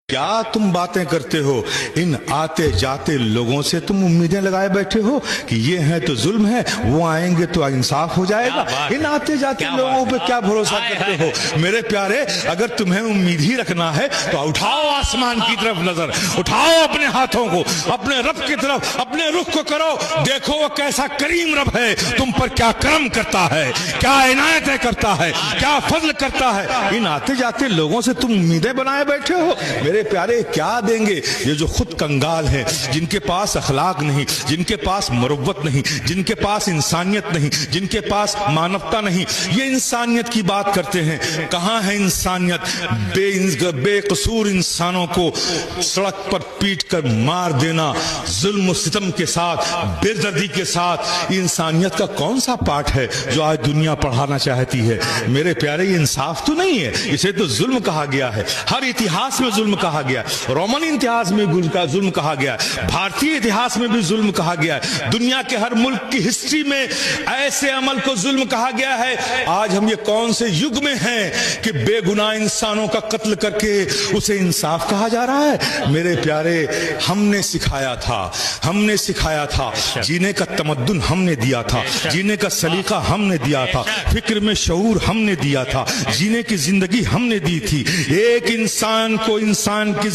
क्या तुम बातें करते हो? इन आते जाते लोगों से तुम उम्मीदें लगाए बैठे हो कि ये हैं तो जुल्म है, वो आएंगे तो इंसाफ हो जाएगा। इन आते जाते लोगों पे क्या भरोसा करते हो? मेरे प्यारे, अगर तुम्हें उम्मीद ही रखना है तो उठाओ आसमान की तरफ नजर, उठाओ अपने हाथों को अपने रब की तरफ, अपने रुख को करो, देखो वो कैसा करीम रब है, तुम पर क्या करम करता है, क्या इनायतें करता है, क्या फजल करता है। इन आते जाते लोगों से तुम उम्मीदें बनाए बैठे हो। मेरे प्यारे, क्या देंगे ये जो खुद कंगाल हैं, जिनके पास अखलाक नहीं, जिनके पास मरुव्वत नहीं, जिनके पास इंसानियत नहीं, जिनके पास मानवता नहीं। ये इंसानियत की बात करते हैं, कहाँ है इंसानियत? बेकसूर इंसानों को सड़क पर पीट कर मार देना, जुल्म सितम के साथ, बेदर्दी के साथ, इंसानियत का कौन सा पाठ है जो आज दुनिया पढ़ाना चाहती है? मेरे प्यारे, ये इंसाफ तो नहीं है, इसे तो जुल्म कहा गया है। हर इतिहास में जुल्म कहा गया, रोमन इतिहास में जुल्म कहा गया, भारतीय इतिहास में भी जुल्म कहा गया है, दुनिया के हर मुल्क की हिस्ट्री में ऐसे अमल को जुल्म कहा गया है। आज हम ये कौन से युग में हैं कि बेगुनाह इंसानों का कत्ल करके उसे इंसाफ कहा जा रहा है? मेरे प्यारे, हमने सिखाया था जीने का तमद्दुन हमने दिया था, जीने का सलीका हमने दिया था, फिक्र में शऊर हमने दिया था, जीने की जिंदगी हमने दी थी। एक इंसान को इंसान की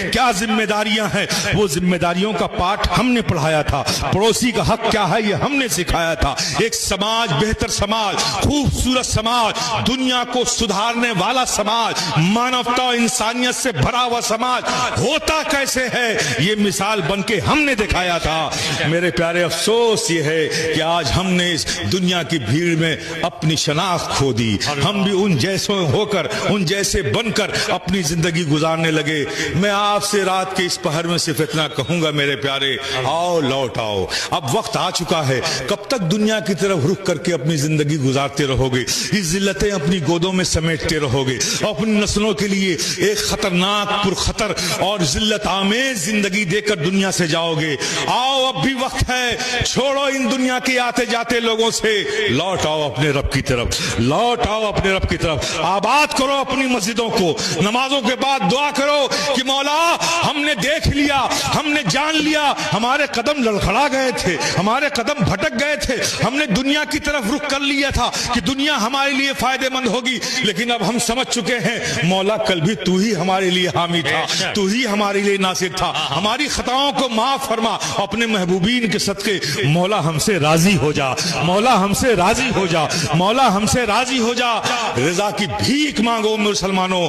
क्या जिम्मेदारियां हैं, वो जिम्मेदारियों का पाठ हमने पढ़ाया था। पड़ोसी का हक क्या है, ये हमने सिखाया था। एक समाज, बेहतर समाज, खूबसूरत समाज, दुनिया को सुधारने वाला समाज, मानवता और इंसानियत से भरा हुआ समाज होता कैसे है, ये मिसाल बनके हमने दिखाया था। मेरे प्यारे, अफसोस ये है कि आज हमने इस दुनिया की भीड़ में अपनी शनाख्त खो दी। हम भी उन जैसे होकर, उन जैसे बनकर अपनी जिंदगी गुजारने लगे। मैं आपसे रात के इस पहर में सिर्फ इतना कहूंगा, मेरे प्यारे, आओ, लौट आओ। अब वक्त आ चुका है। कब तक दुनिया की तरफ रुख करके अपनी जिंदगी गुजारते रहोगे? ये जिल्लतें अपनी गोदों में समेटते रहोगे, अपनी नस्लों के लिए एक खतरनाक, पुरखतर और जिल्लत आमेज जिंदगी देकर दुनिया से जाओगे। आओ, अब भी वक्त है, छोड़ो इन दुनिया के आते जाते लोगों से, लौट आओ अपने रब की तरफ, लौट आओ अपने रब की तरफ। आबाद करो अपनी मस्जिदों को, नमाजों के बाद दुआ करो कि मौला, हमने देख लिया, हमने जान लिया, हमारे कदम लड़खड़ा गए थे, हमारे कदम भटक गए थे, हमने दुनिया की तरफ रुख कर लिया था कि दुनिया हमारे लिए फायदेमंद होगी, लेकिन अब हम समझ चुके हैं मौला, कल भी तू ही हमारे लिए हामी था, तू ही हमारे लिए नासिर था। हमारी खताओं को माफ फरमा, अपने महबूबीन के सदके मौला हमसे राजी हो जा, मौला हमसे राजी हो जा, मौला हमसे राजी हो जा। रजा की भीख मांगो मुसलमानों।